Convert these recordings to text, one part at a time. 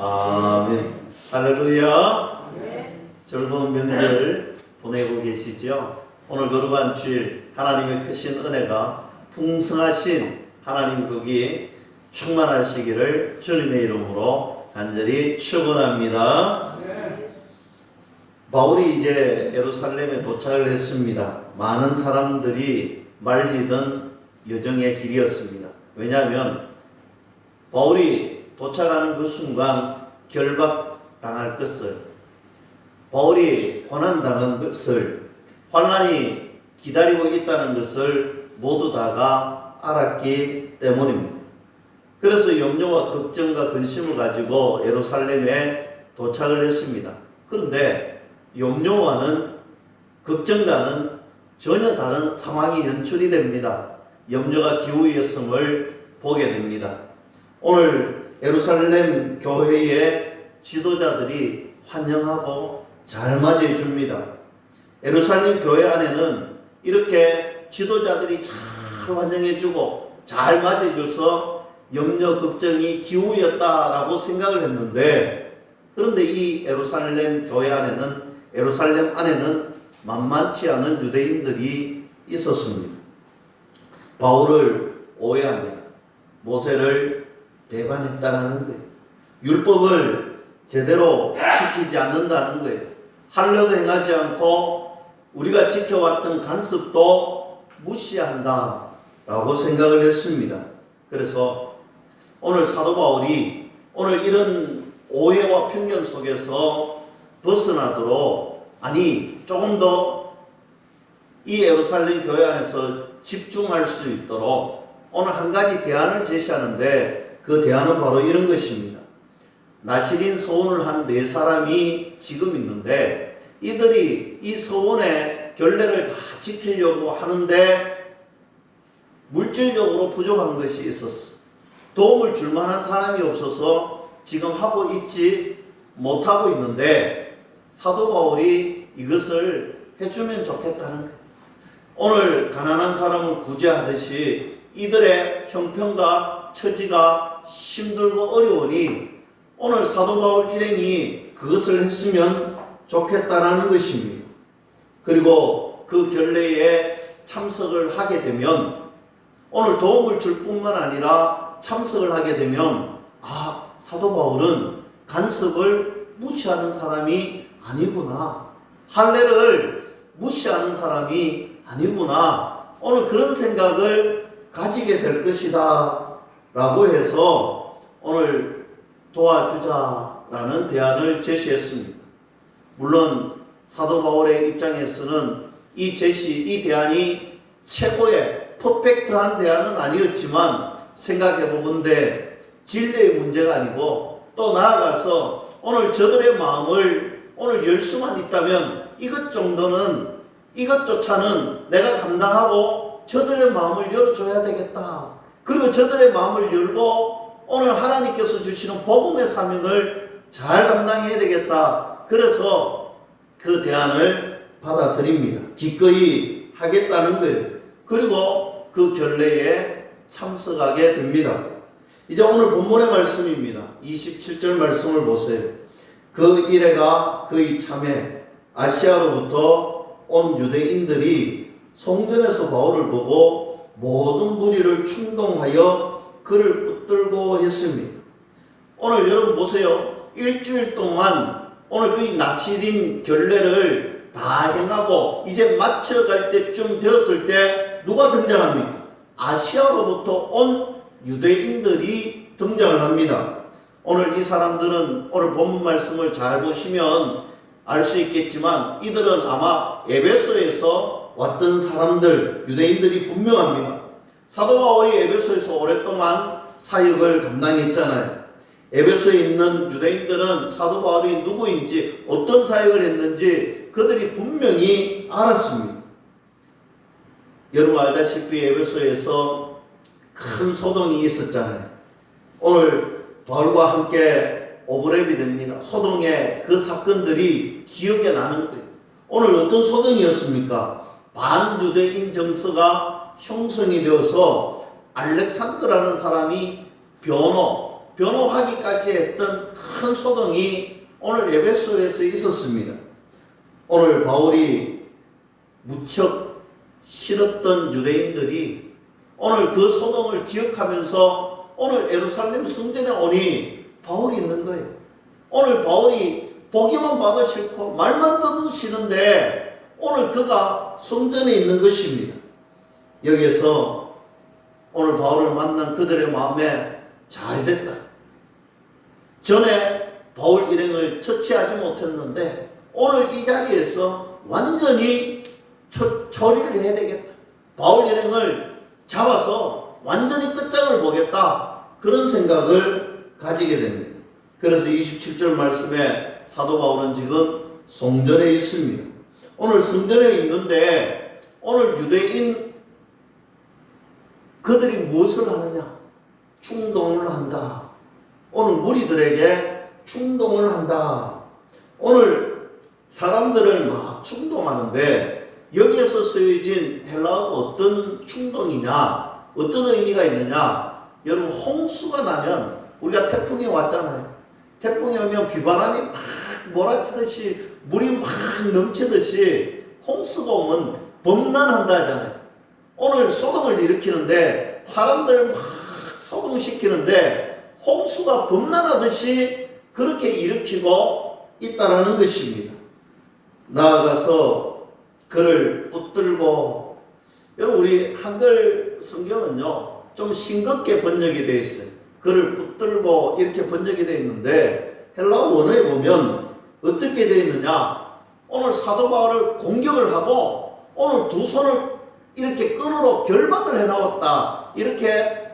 아멘. 할렐루야. 즐거운 명절 보내고 계시죠? 오늘 거룩한 주일 하나님의 크신 은혜가 풍성하신 하나님 거기에 충만하시기를 주님의 이름으로 간절히 축원합니다. 바울이 이제 예루살렘에 도착을 했습니다. 많은 사람들이 말리던 여정의 길이었습니다. 왜냐하면 바울이 도착하는 그 순간 결박당할 것을, 바울이 고난당한 것을, 환난이 기다리고 있다는 것을 모두 다가 알았기 때문입니다. 그래서 염려와 걱정과 근심을 가지고 예루살렘에 도착을 했습니다. 그런데 염려와는 걱정과는 전혀 다른 상황이 연출이 됩니다. 염려가 기후였음을 보게 됩니다. 오늘 예루살렘 교회의 지도자들이 환영하고 잘 맞이해 줍니다. 예루살렘 교회 안에는 이렇게 지도자들이 잘 환영해 주고 잘 맞이해 줘서 염려 걱정이 기후였다라고 생각을 했는데, 그런데 이 예루살렘 교회 안에는, 예루살렘 안에는 만만치 않은 유대인들이 있었습니다. 바울을 오해합니다. 모세를 배반했다는 거예요. 율법을 제대로 지키지 않는다는 거예요. 할례도 행하지 않고 우리가 지켜왔던 간섭도 무시한다 라고 생각을 했습니다. 그래서 오늘 사도 바울이 오늘 이런 오해와 편견 속에서 벗어나도록, 아니 조금 더 이 예루살렘 교회 안에서 집중할 수 있도록 오늘 한 가지 대안을 제시하는데, 그 대안은 바로 이런 것입니다. 나실인 서원을 한 4사람이 지금 있는데, 이들이 이 서원의 결례를 다 지키려고 하는데 물질적으로 부족한 것이 있었어. 도움을 줄 만한 사람이 없어서 지금 하고 있지 못하고 있는데, 사도 바울이 이것을 해주면 좋겠다는 거예요. 오늘 가난한 사람을 구제하듯이 이들의 형편과 처지가 힘들고 어려우니 오늘 사도 바울 일행이 그것을 했으면 좋겠다라는 것입니다. 그리고 그 결례에 참석을 하게 되면, 오늘 도움을 줄 뿐만 아니라 참석을 하게 되면, 사도 바울은 간섭을 무시하는 사람이 아니구나, 할례를 무시하는 사람이 아니구나, 오늘 그런 생각을 가지게 될 것이다 라고 해서 오늘 도와주자라는 대안을 제시했습니다. 물론 사도 바울의 입장에서는 이 제시, 이 대안이 최고의 퍼펙트한 대안은 아니었지만, 생각해보건대 진리의 문제가 아니고 또 나아가서 오늘 저들의 마음을 오늘 열 수만 있다면 이것 정도는, 이것조차는 내가 감당하고 저들의 마음을 열어줘야 되겠다. 그리고 저들의 마음을 열고 오늘 하나님께서 주시는 복음의 사명을 잘 감당해야 되겠다. 그래서 그 대안을 받아들입니다. 기꺼이 하겠다는 거예요. 그리고 그 결례에 참석하게 됩니다. 이제 오늘 본문의 말씀입니다. 27절 말씀을 보세요. 그 이래가 그의 참에 아시아로부터 온 유대인들이 성전에서 바울을 보고 모든 무리를 충동하여 그를 붙들고 했습니다. 오늘 여러분 보세요. 일주일 동안 오늘 그 나실인 결례를 다 행하고 이제 마쳐갈 때쯤 되었을 때 누가 등장합니까? 아시아로부터 온 유대인들이 등장을 합니다. 오늘 이 사람들은 오늘 본문 말씀을 잘 보시면 알 수 있겠지만 이들은 아마 에베소에서 왔던 사람들, 유대인들이 분명합니다. 사도 바울이 에베소에서 오랫동안 사역을 감당했잖아요. 에베소에 있는 유대인들은 사도 바울이 누구인지, 어떤 사역을 했는지 그들이 분명히 알았습니다. 여러분 알다시피 에베소에서 큰 소동이 있었잖아요. 오늘 바울과 함께 오브랩이 됩니다. 소동의 그 사건들이 기억에 나는 거예요. 오늘 어떤 소동이었습니까? 반유대인 정서가 형성이 되어서 알렉산더라는 사람이 변호하기까지 했던 큰 소동이 오늘 에베소에서 있었습니다. 오늘 바울이 무척 싫었던 유대인들이 오늘 그 소동을 기억하면서 오늘 예루살렘 성전에 오니 바울이 있는 거예요. 오늘 바울이 보기만 봐도 싫고 말만 듣도 싫은데 오늘 그가 성전에 있는 것입니다. 여기에서 오늘 바울을 만난 그들의 마음에 잘 됐다. 전에 바울 일행을 처치하지 못했는데 오늘 이 자리에서 완전히 처리를 해야 되겠다. 바울 일행을 잡아서 완전히 끝장을 보겠다. 그런 생각을 가지게 됩니다. 그래서 27절 말씀에 사도 바울은 지금 성전에 있습니다. 오늘 성전에 있는데 오늘 유대인 그들이 무엇을 하느냐? 충동을 한다. 오늘 무리들에게 충동을 한다. 오늘 사람들을 막 충동하는데 여기에서 쓰여진 헬라어가 어떤 충동이냐? 어떤 의미가 있느냐? 여러분 홍수가 나면 우리가 태풍이 왔잖아요. 태풍이 오면 비바람이 막 몰아치듯이 물이 막 넘치듯이 홍수가 오면 범람한다 하잖아요. 오늘 소동을 일으키는데 사람들을 막 소동시키는데 홍수가 범람하듯이 그렇게 일으키고 있다라는 것입니다. 나아가서 그를 붙들고, 여러분 우리 한글 성경은요 좀 싱겁게 번역이 되어 있어요. 그를 붙들고 이렇게 번역이 되어 있는데 헬라어 원어에 보면 어떻게 되어 있느냐? 오늘 사도 바울을 공격을 하고 오늘 두 손을 이렇게 끈으로 결박을 해놓았다. 이렇게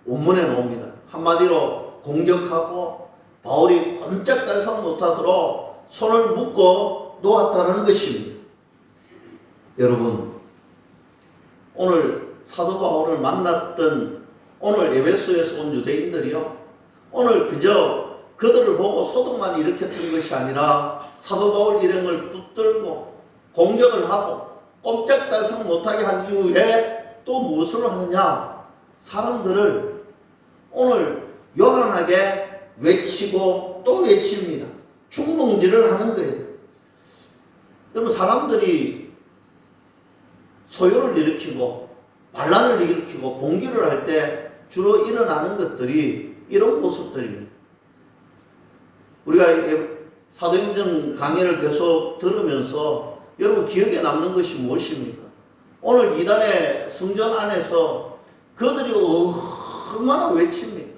원문에 나옵니다. 한마디로 공격하고 바울이 꼼짝달싹 못하도록 손을 묶어 놓았다는 것입니다. 여러분 오늘 사도 바울을 만났던 오늘 에베소에서 온 유대인들이요 오늘 그저 그들을 보고 소동만 일으켰던 것이 아니라 사도 바울 일행을 붙들고 공격을 하고 꼼짝달싹 못하게 한 이후에 또 무엇을 하느냐? 사람들을 오늘 요란하게 외치고 또 외칩니다. 충동질을 하는 거예요. 여러분 사람들이 소요를 일으키고 반란을 일으키고 봉기를 할 때 주로 일어나는 것들이 이런 모습들입니다. 우리가 사도행전 강의를 계속 들으면서 여러분 기억에 남는 것이 무엇입니까? 오늘 이단의 성전 안에서 그들이 얼마나 외칩니까?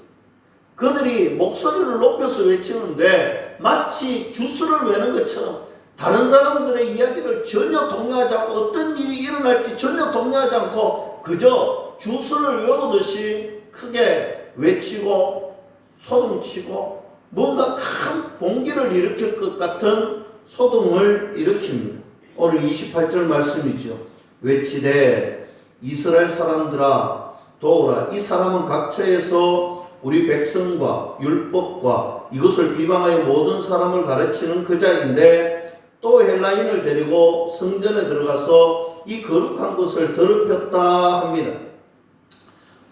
그들이 목소리를 높여서 외치는데 마치 주스를 외는 것처럼 다른 사람들의 이야기를 전혀 동요하지 않고 어떤 일이 일어날지 전혀 동요하지 않고 그저 주스를 외우듯이 크게 외치고 소동치고 뭔가 큰 봉기를 일으킬 것 같은 소동을 일으킵니다. 오늘 28절 말씀이죠. 외치되 이스라엘 사람들아 도우라. 이 사람은 각처에서 우리 백성과 율법과 이것을 비방하여 모든 사람을 가르치는 그 자인데 또 헬라인을 데리고 성전에 들어가서 이 거룩한 것을 더럽혔다 합니다.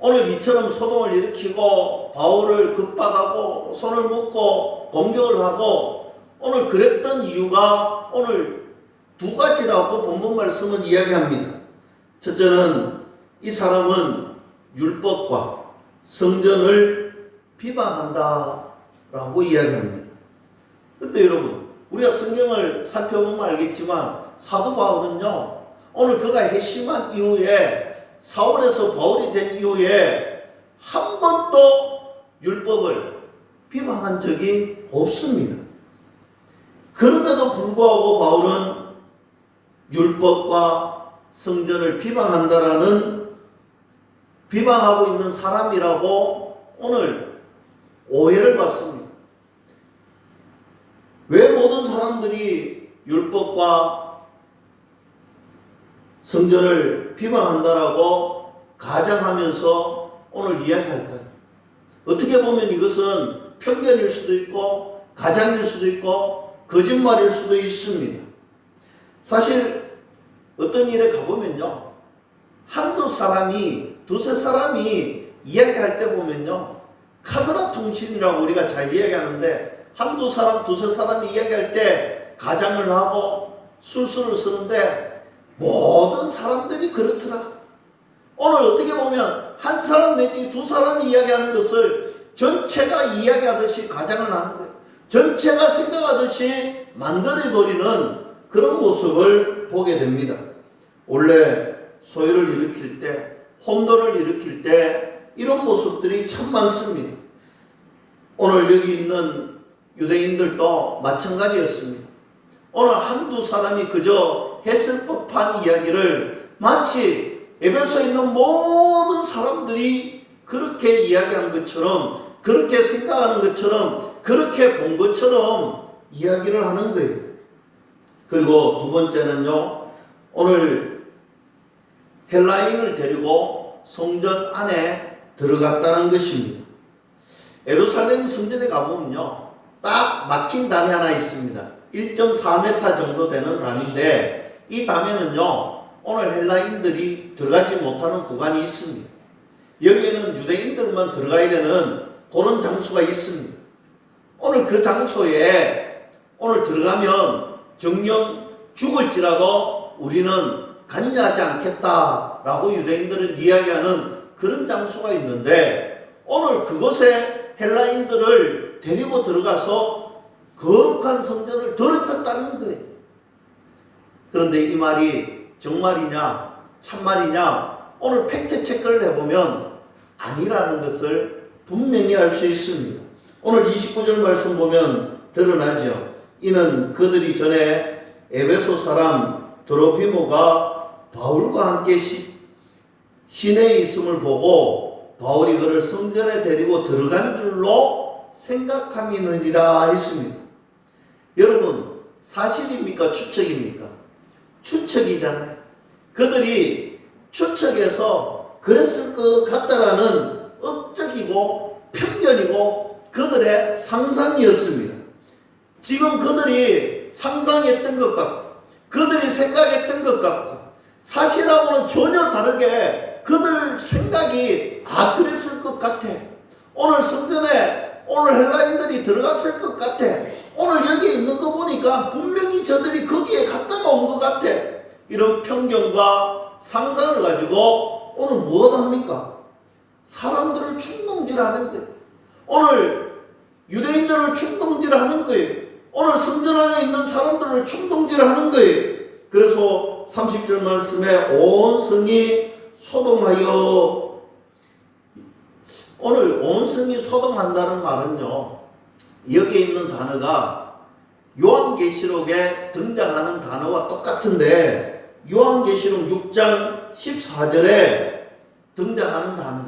오늘 이처럼 소동을 일으키고 바울을 급박하고 손을 묶고 공격을 하고 오늘 그랬던 이유가 오늘 두 가지라고 본문 말씀은 이야기합니다. 첫째는 이 사람은 율법과 성전을 비방한다라고 이야기합니다. 근데 여러분 우리가 성경을 살펴보면 알겠지만 사도 바울은요 오늘 그가 회심한 이후에 사울에서 바울이 된 이후에 한 번도 율법을 비방한 적이 없습니다. 그럼에도 불구하고 바울은 율법과 성전을 비방하고 있는 사람이라고 오늘 오해를 받습니다. 왜 모든 사람들이 율법과 성전을 비방한다라고 가정하면서 오늘 이야기할까요? 어떻게 보면 이것은 편견일 수도 있고 가정일 수도 있고 거짓말일 수도 있습니다. 사실 어떤 일에 가보면요 한두 사람이 두세 사람이 이야기할 때 보면요 카더라 통신이라고 우리가 잘 이야기하는데, 한두 사람, 두세 사람이 이야기할 때 가장을 하고 술수를 쓰는데 모든 사람들이 그렇더라. 오늘 어떻게 보면 한 사람 내지 두 사람이 이야기하는 것을 전체가 이야기하듯이 가장을 하는 거예요. 전체가 생각하듯이 만들어버리는 그런 모습을 보게 됩니다. 원래 소요를 일으킬 때, 혼돈을 일으킬 때 이런 모습들이 참 많습니다. 오늘 여기 있는 유대인들도 마찬가지였습니다. 오늘 한두 사람이 그저 했을 법한 이야기를 마치 에베소에 있는 모든 사람들이 그렇게 이야기한 것처럼, 그렇게 생각하는 것처럼, 그렇게 본 것처럼 이야기를 하는 거예요. 그리고 두 번째는요, 오늘 헬라인을 데리고 성전 안에 들어갔다는 것입니다. 예루살렘 성전에 가보면요, 딱 막힌 담이 하나 있습니다. 1.4m 정도 되는 담인데, 이 담에는요, 오늘 헬라인들이 들어가지 못하는 구간이 있습니다. 여기에는 유대인들만 들어가야 되는 그런 장소가 있습니다. 오늘 그 장소에 오늘 들어가면 정녕 죽을지라도 우리는 관여하지 않겠다라고 유대인들은 이야기하는 그런 장소가 있는데, 오늘 그곳에 헬라인들을 데리고 들어가서 거룩한 성전을 더럽혔다는 거예요. 그런데 이 말이 정말이냐 참말이냐 오늘 팩트 체크를 해보면 아니라는 것을 분명히 알 수 있습니다. 오늘 29절 말씀 보면 드러나죠. 이는 그들이 전에 에베소 사람 드로피모가 바울과 함께 시내에 있음을 보고 바울이 그를 성전에 데리고 들어간 줄로 생각함이니라 했습니다. 여러분, 사실입니까? 추측입니까? 추측이잖아요. 그들이 추측해서 그랬을 것 같다라는 억적이고 편견이고 그들의 상상이었습니다. 지금 그들이 상상했던 것 같고 그들이 생각했던 것 같고 사실하고는 전혀 다르게 그들 생각이 그랬을 것 같아. 오늘 성전에 오늘 헬라인들이 들어갔을 것 같아. 오늘 여기 있는 거 보니까 분명히 저들이 거기에 갔다가 온 것 같아. 이런 편견과 상상을 가지고 오늘 무엇합니까? 사람들을 충동질하는 거예요. 오늘 유대인들을 충동질하는 거예요. 오늘 성전 안에 있는 사람들을 충동질하는 거예요. 그래서 30절 말씀에 온 성이 소동하여, 오늘 온 성이 소동한다는 말은요, 여기에 있는 단어가 요한계시록에 등장하는 단어와 똑같은데 요한계시록 6장 14절에 등장하는 단어,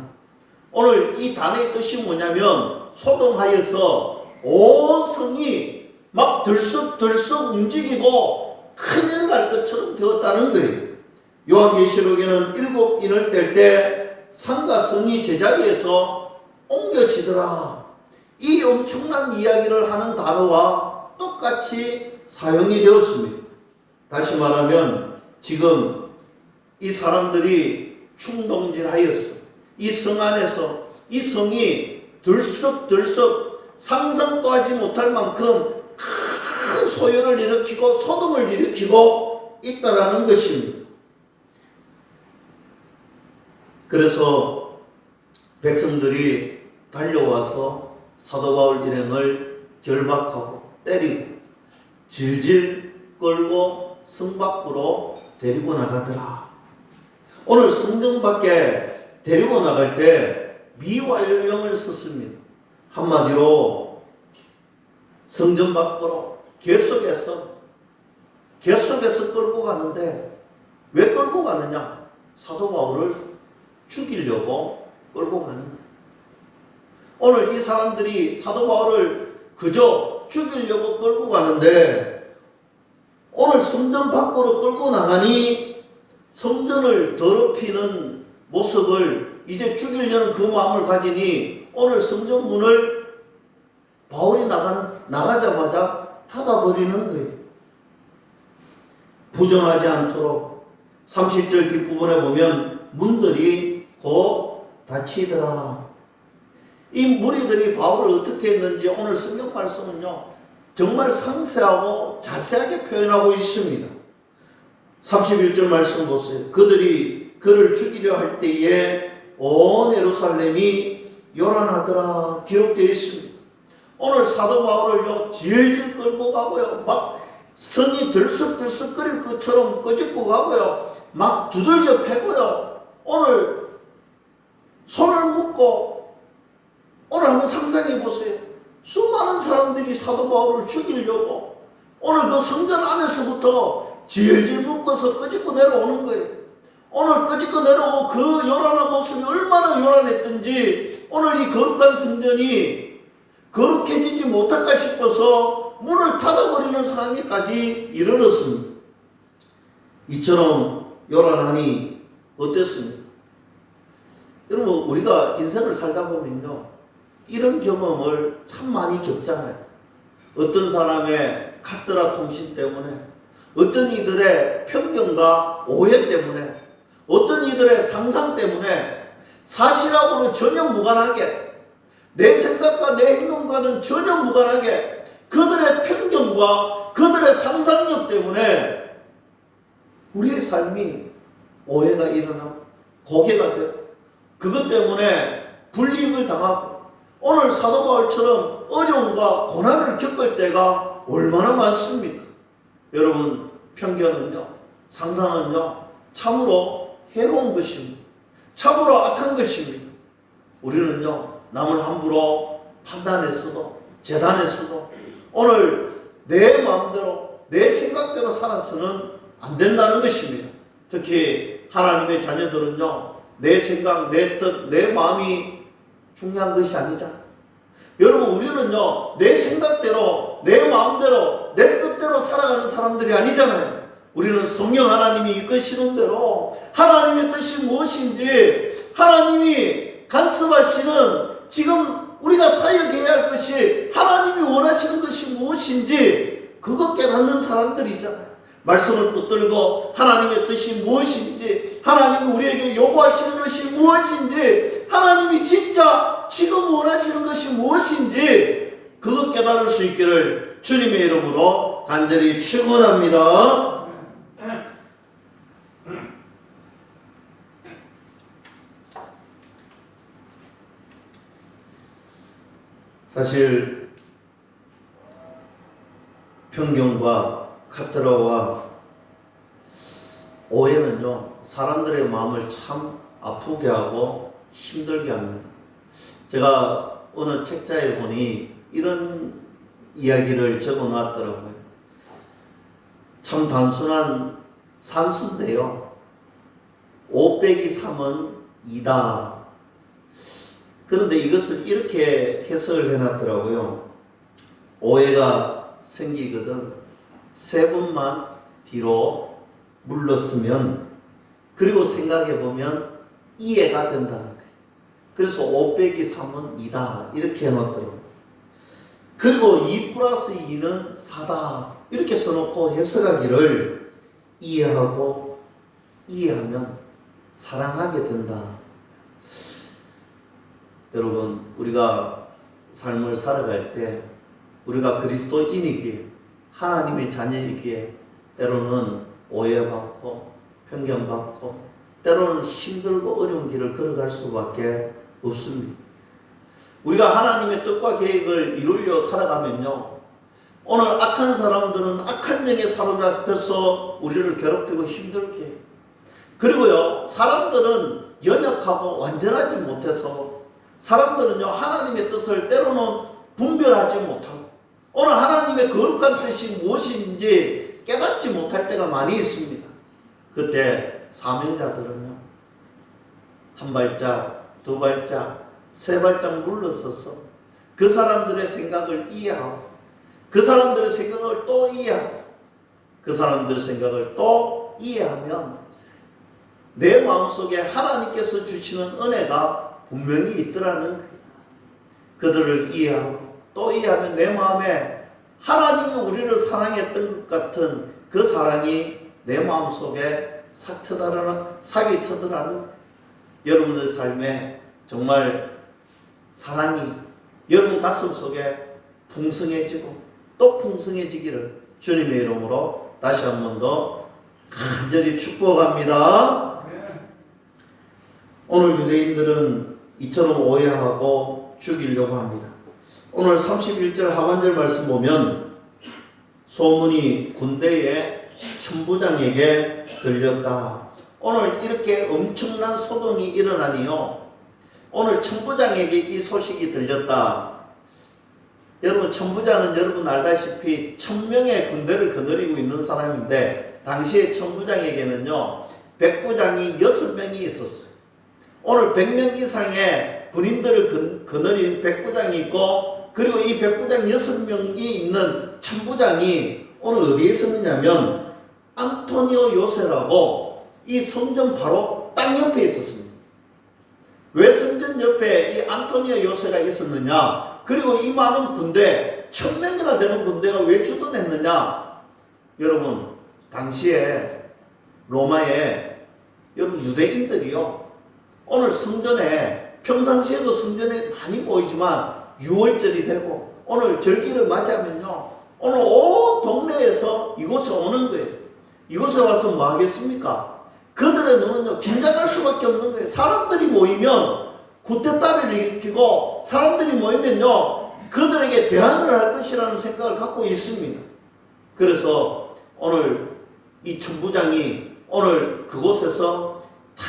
오늘 이 단어의 뜻이 뭐냐면 소동하여서 온 성이 막 들썩들썩 움직이고 큰일 날 것처럼 되었다는 거예요. 요한계시록에는 7인을 뗄 때 산과 성이 제자리에서 옮겨지더라. 이 엄청난 이야기를 하는 단어와 똑같이 사용이 되었습니다. 다시 말하면 지금 이 사람들이 충동질하였어. 이 성 안에서 이 성이 들썩들썩 상상도 하지 못할 만큼 큰 소요를 일으키고 소동을 일으키고 있다라는 것입니다. 그래서 백성들이 달려와서 사도 바울 일행을 결박하고 때리고 질질 끌고 성 밖으로 데리고 나가더라. 오늘 성전 밖에 데리고 나갈 때 미완료형을 썼습니다. 한마디로 성전 밖으로 계속해서 끌고 가는데 왜 끌고 가느냐? 사도 바울을 죽이려고 끌고 가는 거예요. 오늘 이 사람들이 사도 바울을 그저 죽이려고 끌고 가는데 오늘 성전 밖으로 끌고 나가니 성전을 더럽히는 모습을 이제 죽이려는 그 마음을 가지니 오늘 성전 문을 바울이 나가자마자 닫아버리는 거예요. 부정하지 않도록 30절 뒷부분에 보면 문들이 곧 닫히더라. 이 무리들이 바울을 어떻게 했는지 오늘 성경 말씀은요, 정말 상세하고 자세하게 표현하고 있습니다. 31절 말씀 보세요. 그들이 그를 죽이려 할 때에 온 예루살렘이 요란하더라 기록되어 있습니다. 오늘 사도 바울을요, 질질 끌고 가고요, 막 성이 들썩들썩거릴 것처럼 끄집고 가고요, 막 두들겨 패고요, 오늘 손을 묶고, 오늘 한번 상상해 보세요. 수많은 사람들이 사도 바울을 죽이려고 오늘 그 성전 안에서부터 질질 묶어서 끄집고 내려오는 거예요. 오늘 끄집고 내려오고 그 요란한 모습이 얼마나 요란했던지 오늘 이 거룩한 성전이 거룩해지지 못할까 싶어서 문을 닫아버리는 상황에까지 이르렀습니다. 이처럼 요란하니 어땠습니까? 여러분, 우리가 인생을 살다 보면요, 이런 경험을 참 많이 겪잖아요. 어떤 사람의 카더라 통신 때문에, 어떤 이들의 편견과 오해 때문에, 어떤 이들의 상상 때문에 사실하고는 전혀 무관하게, 내 생각과 내 행동과는 전혀 무관하게 그들의 편견과 그들의 상상력 때문에 우리의 삶이 오해가 일어나고 고개가 되고 그것 때문에 불이익을 당하고 오늘 사도 바울처럼 어려움과 고난을 겪을 때가 얼마나 많습니까? 여러분, 편견은요, 상상은요, 참으로 해로운 것입니다. 참으로 악한 것입니다. 우리는요, 남을 함부로 판단했어도 재단했어도 오늘 내 마음대로 내 생각대로 살아서는 안 된다는 것입니다. 특히 하나님의 자녀들은요, 내 생각, 내 뜻, 내 마음이 중요한 것이 아니잖아요. 여러분, 우리는요, 내 생각대로 내 마음대로 내 뜻대로 살아가는 사람들이 아니잖아요. 우리는 성령 하나님이 이끄시는 대로 하나님의 뜻이 무엇인지, 하나님이 간섭하시는 지금 우리가 사역해야 할 것이, 하나님이 원하시는 것이 무엇인지 그것 깨닫는 사람들이잖아요. 말씀을 붙들고 하나님의 뜻이 무엇인지, 하나님이 우리에게 요구하시는 것이 무엇인지, 하나님이 진짜 지금 원하시는 것이 무엇인지 그것 깨달을 수 있기를 주님의 이름으로 간절히 축원합니다. 사실 편견과 카더라와 오해는요, 사람들의 마음을 참 아프게 하고 힘들게 합니다. 제가 어느 책자에 보니 이런 이야기를 적어 놨더라고요. 참 단순한 산수인데요, 5 빼기 3은 2다. 그런데 이것을 이렇게 해석을 해놨더라고요. 오해가 생기거든 3번만 뒤로 물렀으면, 그리고 생각해보면 이해가 된다는 거예요. 그래서 5 빼기 3은 2다 이렇게 해놨더라고요. 그리고 2 플러스 2는 4다 이렇게 써놓고 해석하기를, 이해하고 이해하면 사랑하게 된다. 여러분, 우리가 삶을 살아갈 때 우리가 그리스도인이기에, 하나님의 자녀이기에 때로는 오해받고 편견받고 때로는 힘들고 어려운 길을 걸어갈 수밖에 없습니다. 우리가 하나님의 뜻과 계획을 이루려 살아가면요, 오늘 악한 사람들은 악한 영에 사로잡혀서 우리를 괴롭히고 힘들게 해요. 그리고요, 사람들은 연약하고 완전하지 못해서, 사람들은요, 하나님의 뜻을 때로는 분별하지 못하고 오늘 하나님의 거룩한 뜻이 무엇인지 깨닫지 못할 때가 많이 있습니다. 그때 사명자들은요, 한 발짝, 2 발짝, 3 발짝 물러서서 그 사람들의 생각을 이해하고 그 사람들의 생각을 또 이해하고 그 사람들의 생각을 또 이해하면 내 마음속에 하나님께서 주시는 은혜가 분명히 있더라는 거예요. 그들을 이해하고 또 이해하면 내 마음에 하나님이 우리를 사랑했던 것 같은 그 사랑이 내 마음속에 삭이 트더라는 거예요. 여러분의 삶에 정말 사랑이 여러분 가슴 속에 풍성해지고 또 풍성해지기를 주님의 이름으로 다시 한 번 더 간절히 축복합니다. 오늘 유대인들은 이처럼 오해하고 죽이려고 합니다. 오늘 31절 하반절 말씀 보면 소문이 군대의 천부장에게 들렸다. 오늘 이렇게 엄청난 소동이 일어나니요, 오늘 천부장에게 이 소식이 들렸다. 여러분, 천부장은 여러분 알다시피 1000명의 군대를 거느리고 있는 사람인데, 당시에 천부장에게는요 백부장이 6명이 있었어요. 오늘 100명 이상의 군인들을 거느린 백부장이 있고, 그리고 이 백부장 6명이 있는 천부장이 오늘 어디에 있었느냐면 안토니오 요새라고 이 성전 바로 땅 옆에 있었습니다. 왜 성전 옆에 이 안토니오 요새가 있었느냐, 그리고 이 많은 군대 1000명이나 되는 군대가 왜 주둔했느냐. 여러분, 당시에 로마에 여러분 유대인들이요, 오늘 성전에, 평상시에도 성전에 많이 모이지만 6월절이 되고 오늘 절기를 맞이하면요, 오늘 온 동네에서 이곳에 오는 거예요. 이곳에 와서 뭐 하겠습니까? 그들의 눈은요 긴장할 수밖에 없는 거예요. 사람들이 모이면 구태타를 일으키고, 사람들이 모이면요 그들에게 대항을 할 것이라는 생각을 갖고 있습니다. 그래서 오늘 이 천부장이 오늘 그곳에서 다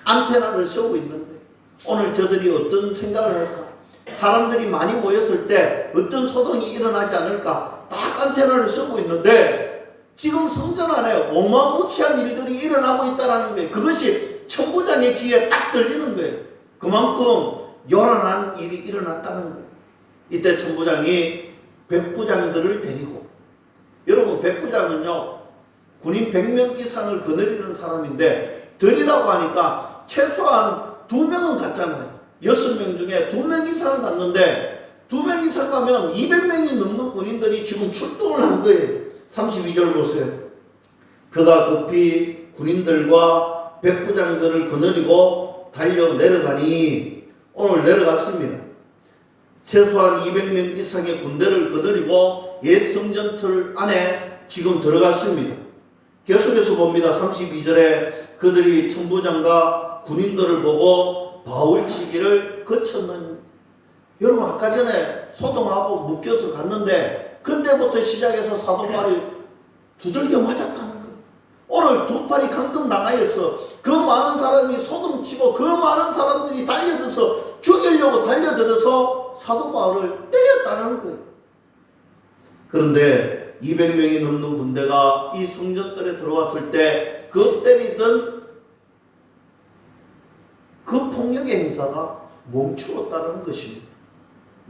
안테나를 세우고 있는 거예요. 오늘 저들이 어떤 생각을 할까? 사람들이 많이 모였을 때 어떤 소동이 일어나지 않을까? 딱 안테나를 세우고 있는데, 지금 성전 안에 어마무시한 일들이 일어나고 있다는 거예요. 그것이 천부장의 귀에 딱 들리는 거예요. 그만큼 요란한 일이 일어났다는 거예요. 이때 천부장이 백부장들을 데리고, 여러분 백부장은요 군인 100명 이상을 거느리는 사람인데, 들이라고 하니까 최소한 2명은 갔잖아요. 6명 중에 2명 이상은 갔는데, 2명 이상 가면 200명이 넘는 군인들이 지금 출동을 한 거예요. 32절 보세요. 그가 급히 군인들과 백부장들을 거느리고 달려 내려가니, 오늘 내려갔습니다. 최소한 200명 이상의 군대를 거느리고 옛 성전틀 안에 지금 들어갔습니다. 계속해서 봅니다. 32절에 그들이 천부장과 군인들을 보고 바울치기를 거쳤는, 여러분 아까 전에 소동하고 묶여서 갔는데 그때부터 시작해서 사도 바울이 두들겨 맞았다는 거예요. 오늘 두 팔이 감금 나가 있어. 그 많은 사람이 소동치고 그 많은 사람들이 달려들어서 죽이려고 달려들어서 사도 바울을 때렸다는 거예요. 그런데 200명이 넘는 군대가 이 성전들에 들어왔을 때 그 때리던 그 폭력의 행사가 멈추었다는 것입니다.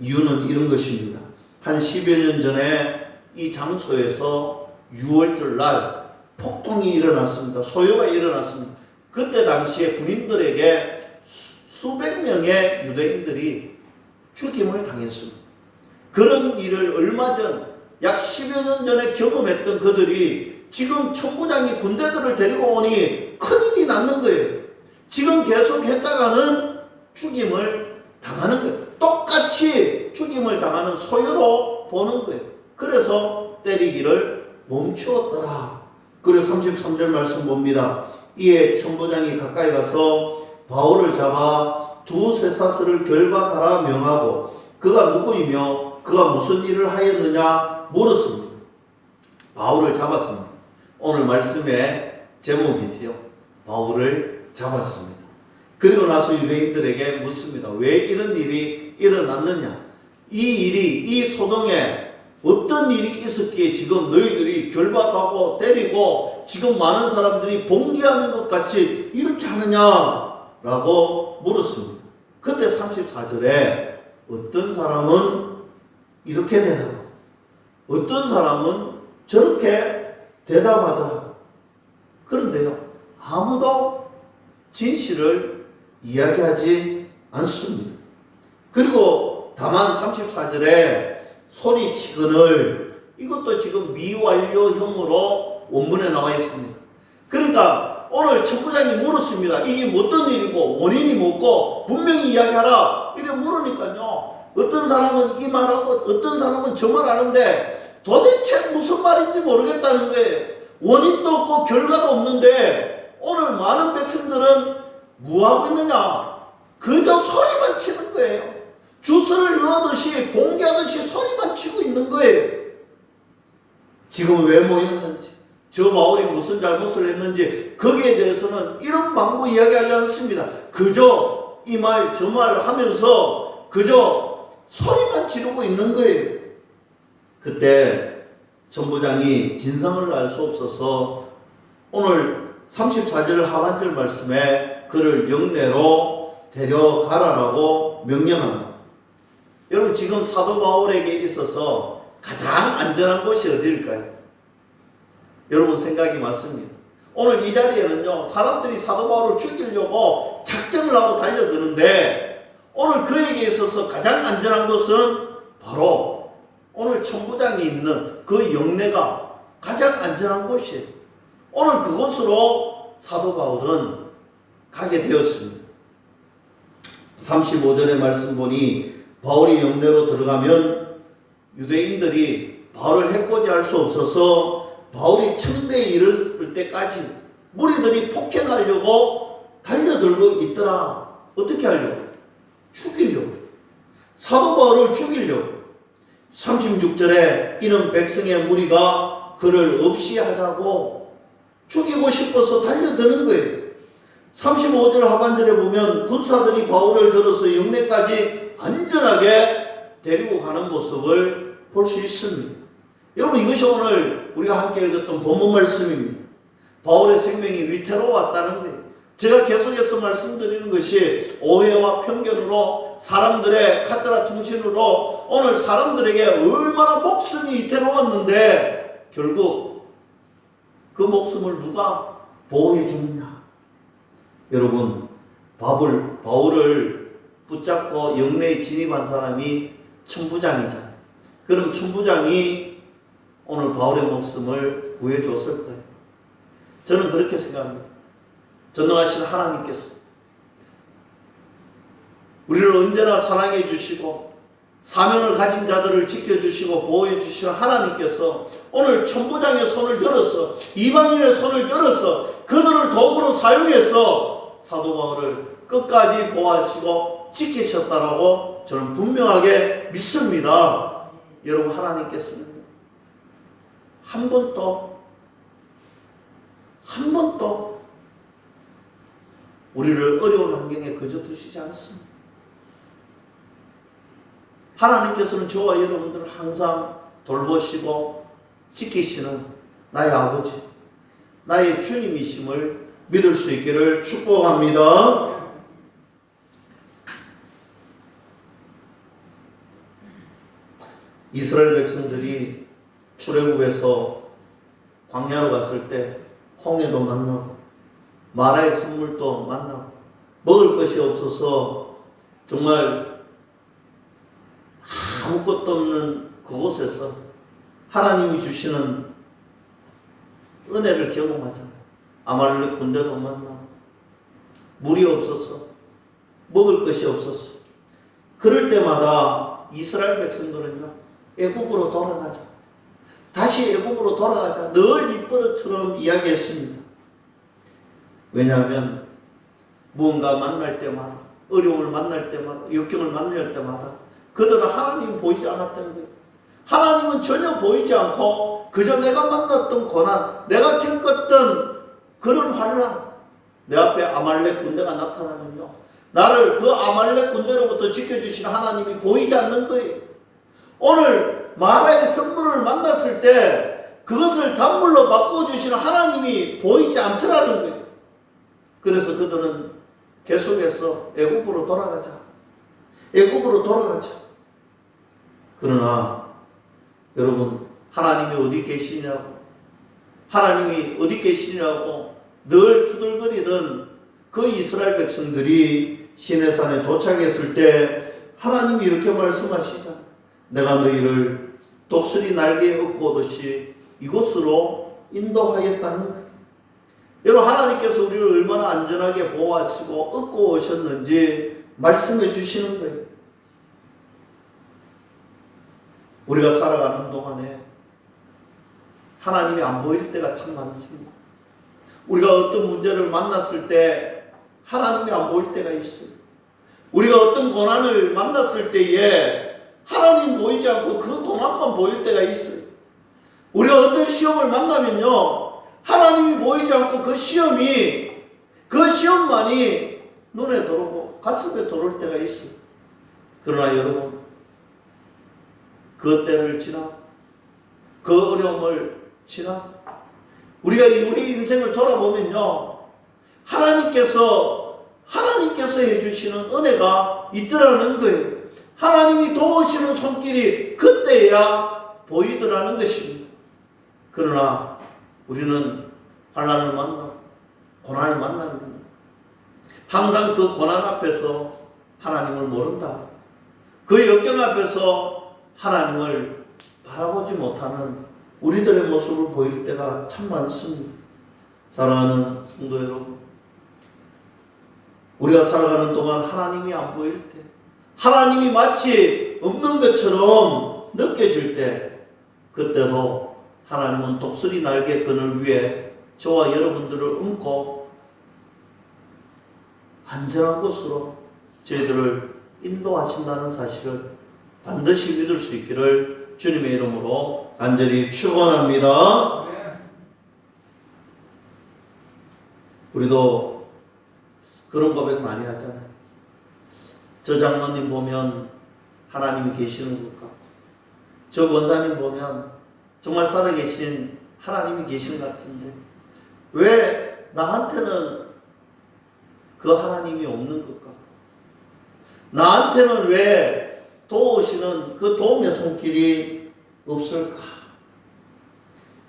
이유는 이런 것입니다. 한 10여 년 전에 이 장소에서 6월절 날 폭동이 일어났습니다. 소요가 일어났습니다. 그때 당시에 군인들에게 수백 명의 유대인들이 죽임을 당했습니다. 그런 일을 얼마 전, 약 10여 년 전에 경험했던 그들이 지금 천부장이 군대들을 데리고 오니 큰일이 났는 거예요. 지금 계속 했다가는 죽임을 당하는 거예요. 똑같이 죽임을 당하는 소요로 보는 거예요. 그래서 때리기를 멈추었더라. 그래서 33절 말씀 봅니다. 이에 천부장이 가까이 가서 바울을 잡아 두세 사슬을 결박하라 명하고, 그가 누구이며 그가 무슨 일을 하였느냐 물었습니다. 바울을 잡았습니다. 오늘 말씀의 제목이지요. 바울을 잡았습니다. 그리고 나서 유대인들에게 묻습니다. 왜 이런 일이 일어났느냐? 이 일이, 이 소동에 어떤 일이 있었기에 지금 너희들이 결박하고 때리고 지금 많은 사람들이 봉기하는 것 같이 이렇게 하느냐라고 물었습니다. 그때 34절에 어떤 사람은 이렇게 대답하고 어떤 사람은 저렇게 대답하더라. 그런데요, 아무도 진실을 이야기하지 않습니다. 그리고 다만 34절에 소리치거늘, 이것도 지금 미완료형으로 원문에 나와 있습니다. 그러니까 오늘 천부장이 물었습니다. 이게 어떤 일이고 원인이 뭐고 분명히 이야기하라. 이래 물으니까요. 어떤 사람은 이 말하고 어떤 사람은 저 말 하는데 도대체 무슨 말인지 모르겠다는 거예요. 원인도 없고 결과도 없는데 오늘 많은 백성들은 뭐하고 있느냐? 그저 소리만 치는 거예요. 주스를 누르듯이 봉기하듯이 소리만 치고 있는 거예요. 지금 왜 모였는지, 저 바울이 무슨 잘못을 했는지 거기에 대해서는 이런 방구 이야기하지 않습니다. 그저 이 말 저 말 하면서 그저 소리만 지르고 있는 거예요. 그때 천부장이 진상을 알 수 없어서 오늘 34절 하반절 말씀에 그를 영내로 데려가라라고 명령합니다. 여러분, 지금 사도 바울에게 있어서 가장 안전한 곳이 어디일까요? 여러분 생각이 맞습니다. 오늘 이 자리에는요, 사람들이 사도 바울을 죽이려고 작정을 하고 달려드는데 오늘 그에게 있어서 가장 안전한 곳은 바로 오늘 천부장이 있는 그 영내가 가장 안전한 곳이에요. 오늘 그곳으로 사도 바울은 가게 되었습니다. 35절의 말씀 보니 바울이 영내로 들어가면 유대인들이 바울을 해코지 할 수 없어서 바울이 청대에 이를 때까지 무리들이 폭행하려고 달려들고 있더라. 어떻게 하려고? 죽이려고. 사도 바울을 죽이려고. 36절에 이는 백성의 무리가 그를 없이 하자고 죽이고 싶어서 달려드는 거예요. 35절 하반절에 보면 군사들이 바울을 들어서 영내까지 안전하게 데리고 가는 모습을 볼 수 있습니다. 여러분, 이것이 오늘 우리가 함께 읽었던 본문 말씀입니다. 바울의 생명이 위태로웠다는 거예요. 제가 계속해서 말씀드리는 것이 오해와 편견으로 사람들의 카트라 통신으로 오늘 사람들에게 얼마나 목숨이 위태로웠는데 결국 그 목숨을 누가 보호해 주느냐. 여러분, 바울을 붙잡고 영내에 진입한 사람이 천부장이잖아요. 그럼 천부장이 오늘 바울의 목숨을 구해줬을 거예요. 저는 그렇게 생각합니다. 전능하신 하나님께서 우리를 언제나 사랑해 주시고 사명을 가진 자들을 지켜주시고 보호해 주시는 하나님께서 오늘 천부장의 손을 들어서 이방인의 손을 들어서 그들을 도구로 사용해서 사도 바울을 끝까지 보호하시고 지키셨다라고 저는 분명하게 믿습니다. 여러분, 하나님께서는 한 번도 우리를 어려운 환경에 거저 두시지 않습니다. 하나님께서는 저와 여러분들을 항상 돌보시고 지키시는 나의 아버지, 나의 주님이심을 믿을 수 있기를 축복합니다. 이스라엘 백성들이 출애굽에서 광야로 갔을 때 홍해도 만나고 마라의 선물도 만나고 먹을 것이 없어서 정말 아무것도 없는 그곳에서 하나님이 주시는 은혜를 경험하잖아요. 아말렉 군대도 만나고 물이 없어서 먹을 것이 없었어. 그럴 때마다 이스라엘 백성들은요, 애국으로 돌아가자, 다시 애국으로 돌아가자 늘 입버릇처럼 이야기했습니다. 왜냐하면 무언가 만날 때마다, 어려움을 만날 때마다, 역경을 만날 때마다 그들은 하나님이 보이지 않았던 거예요. 하나님은 전혀 보이지 않고 그저 내가 만났던 고난, 내가 겪었던 그런 환난, 내 앞에 아말렉 군대가 나타나면요, 나를 그 아말렉 군대로부터 지켜주시는 하나님이 보이지 않는 거예요. 오늘 마라의 선물을 만났을 때 그것을 단물로 바꿔주시는 하나님이 보이지 않더라는 거예요. 그래서 그들은 계속해서 애국으로 돌아가자, 애국으로 돌아가자. 그러나 여러분, 하나님이 어디 계시냐고, 하나님이 어디 계시냐고 늘 투덜거리던 그 이스라엘 백성들이 시내산에 도착했을 때 하나님이 이렇게 말씀하시자. 내가 너희를 독수리 날개에 업고 오듯이 이곳으로 인도하였다는 거예요. 여러분, 하나님께서 우리를 얼마나 안전하게 보호하시고 업고 오셨는지 말씀해 주시는 거예요. 우리가 살아가는 동안에 하나님이 안 보일 때가 참 많습니다. 우리가 어떤 문제를 만났을 때 하나님이 안 보일 때가 있어요. 우리가 어떤 고난을 만났을 때에 하나님 보이지 않고 그 고난만 보일 때가 있어요. 우리가 어떤 시험을 만나면요, 하나님이 보이지 않고 그 시험만이 눈에 들어오고 가슴에 들어올 때가 있어요. 그러나 여러분, 그 때를 지나, 그 어려움을 지나, 우리가 우리 인생을 돌아보면요, 하나님께서 해주시는 은혜가 있더라는 거예요. 하나님이 도우시는 손길이 그때야 보이더라는 것입니다. 그러나 우리는 환난을 만나고 고난을 만나는 거예요. 항상 그 고난 앞에서 하나님을 모른다. 그 역경 앞에서 하나님을 바라보지 못하는 우리들의 모습을 보일 때가 참 많습니다. 사랑하는 성도 여러분, 우리가 살아가는 동안 하나님이 안 보일 때, 하나님이 마치 없는 것처럼 느껴질 때, 그때로 하나님은 독수리 날개 그늘 위에 저와 여러분들을 얹고 안전한 곳으로 저희들을 인도하신다는 사실을 반드시 믿을 수 있기를 주님의 이름으로 간절히 축원합니다. 우리도 그런 고백 많이 하잖아요. 저 장로님 보면 하나님이 계시는 것 같고, 저 권사님 보면 정말 살아계신 하나님이 계신 것 같은데 왜 나한테는 그 하나님이 없는 것 같고, 나한테는 왜 도우시는 그 도움의 손길이 없을까?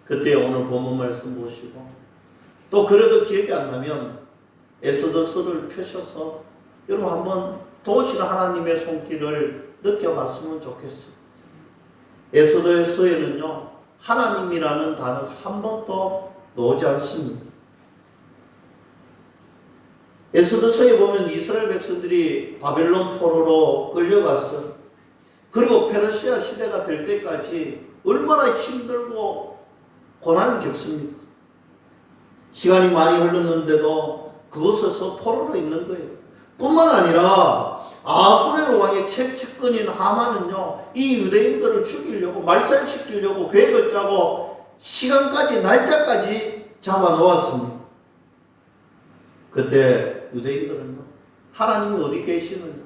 그때 오늘 본문 말씀 보시고, 또 그래도 기억이 안 나면 에스더서를 펴셔서 여러분 한번 도우시는 하나님의 손길을 느껴봤으면 좋겠어요. 에스더서에는요, 하나님이라는 단어 한 번도 나오지 않습니다. 에스더서에 보면 이스라엘 백성들이 바벨론 포로로 끌려갔어요. 그리고 페르시아 시대가 될 때까지 얼마나 힘들고 고난을 겪습니까? 시간이 많이 흘렀는데도 그곳에서 포로로 있는 거예요. 뿐만 아니라 아수르 왕의 채측근인 하만은요, 이 유대인들을 죽이려고, 말살시키려고 계획을 짜고 시간까지, 날짜까지 잡아 놓았습니다. 그때 유대인들은요, 하나님이 어디 계시느냐,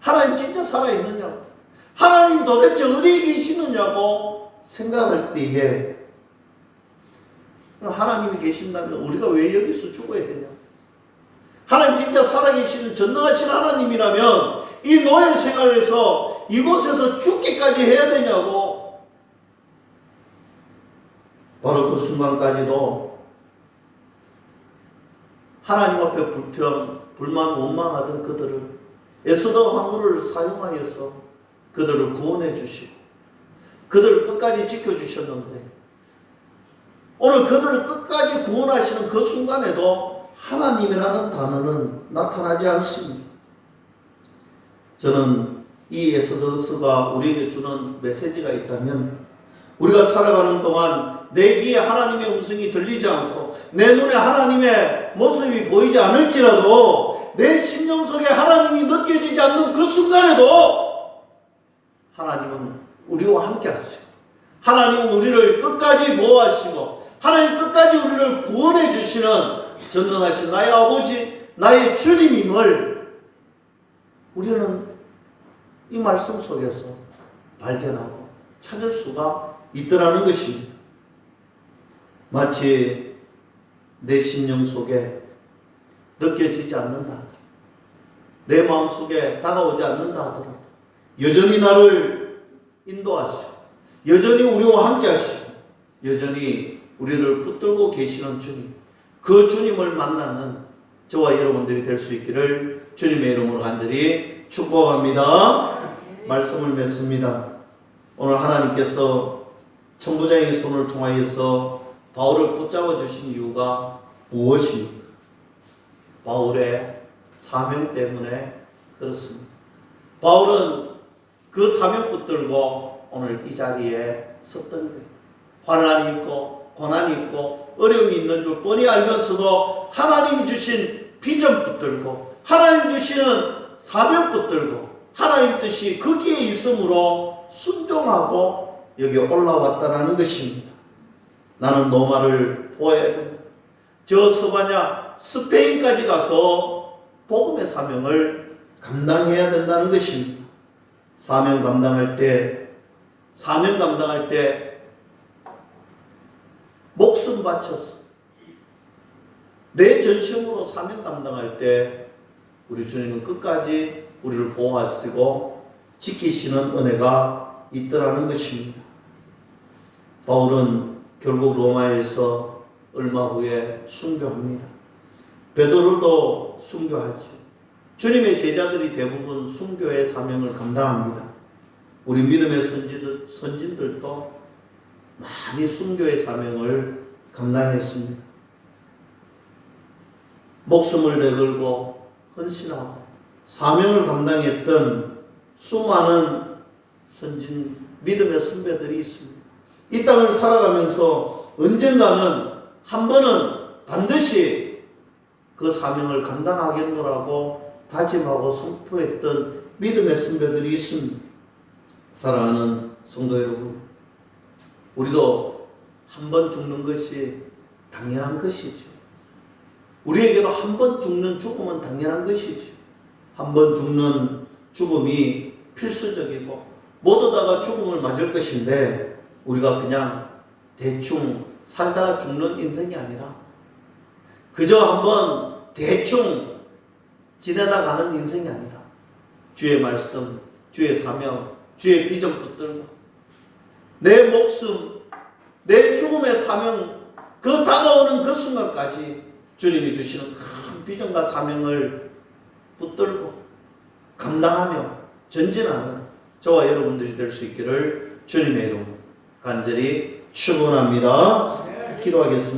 하나님 진짜 살아있느냐고, 하나님 도대체 어디 계시느냐고 생각할 때에 하나님이 계신다면 우리가 왜 여기서 죽어야 되냐? 하나님 진짜 살아계시는 전능하신 하나님이라면 이 노예 생활에서 이곳에서 죽기까지 해야 되냐고. 바로 그 순간까지도 하나님 앞에 불만, 원망하던 그들을 에스더 항구를 사용하여서 그들을 구원해 주시고 그들을 끝까지 지켜주셨는데, 오늘 그들을 끝까지 구원하시는 그 순간에도 하나님이라는 단어는 나타나지 않습니다. 저는 이 에스더서가 우리에게 주는 메시지가 있다면, 우리가 살아가는 동안 내 귀에 하나님의 음성이 들리지 않고 내 눈에 하나님의 모습이 보이지 않을지라도 내 심령 속에 하나님이 느껴지지 않는 그 순간에도 하나님은 우리와 함께 하시고, 하나님은 우리를 끝까지 보호하시고, 하나님 끝까지 우리를 구원해 주시는 전능하신 나의 아버지, 나의 주님임을 우리는 이 말씀 속에서 발견하고 찾을 수가 있더라는 것입니다. 마치 내 심령 속에 느껴지지 않는다 하더라도, 내 마음 속에 다가오지 않는다 하더라도 여전히 나를 인도하시고, 여전히 우리와 함께 하시고, 여전히 우리를 붙들고 계시는 주님, 그 주님을 만나는 저와 여러분들이 될 수 있기를 주님의 이름으로 간절히 축복합니다. 말씀을 맺습니다. 오늘 하나님께서 천부장의 손을 통하여서 바울을 붙잡아 주신 이유가 무엇입니까? 바울의 사명 때문에 그렇습니다. 바울은 그 사명 붙들고 오늘 이 자리에 섰던 거예요. 환난이 있고 고난이 있고 어려움이 있는 줄 뻔히 알면서도 하나님이 주신 비전 붙들고 하나님 주시는 사명 붙들고 하나님 뜻이 거기에 있으므로 순종하고 여기 올라왔다라는 것입니다. 나는 노마를 보아야 된다. 저 스바냐 스페인까지 가서 복음의 사명을 감당해야 된다는 것입니다. 사명 감당할 때 목숨 바쳐서 내 전심으로 사명 감당할 때 우리 주님은 끝까지 우리를 보호하시고 지키시는 은혜가 있더라는 것입니다. 바울은 결국 로마에서 얼마 후에 순교합니다. 베드로도 순교하죠. 주님의 제자들이 대부분 순교의 사명을 감당합니다. 우리 믿음의 선진들도 많이 순교의 사명을 감당했습니다. 목숨을 내걸고 헌신하고 사명을 감당했던 수많은 믿음의 선배들이 있습니다. 이 땅을 살아가면서 언젠가는 한 번은 반드시 그 사명을 감당하겠노라고 다짐하고 선포했던 믿음의 선배들이 있습니다. 사랑하는 성도 여러분, 우리도 한 번 죽는 것이 당연한 것이죠. 우리에게도 한 번 죽는 죽음은 당연한 것이죠. 한 번 죽는 죽음이 필수적이고 모두 다가 죽음을 맞을 것인데 우리가 그냥 대충 살다가 죽는 인생이 아니라 그저 한번 대충 지내다 가는 인생이 아니라 주의 말씀, 주의 사명, 주의 비전 붙들고 내 목숨, 내 죽음의 사명, 그 다가오는 그 순간까지 주님이 주시는 큰 비전과 사명을 붙들고 감당하며 전진하는 저와 여러분들이 될 수 있기를 주님의 이름으로 간절히 축원합니다. 기도하겠습니다.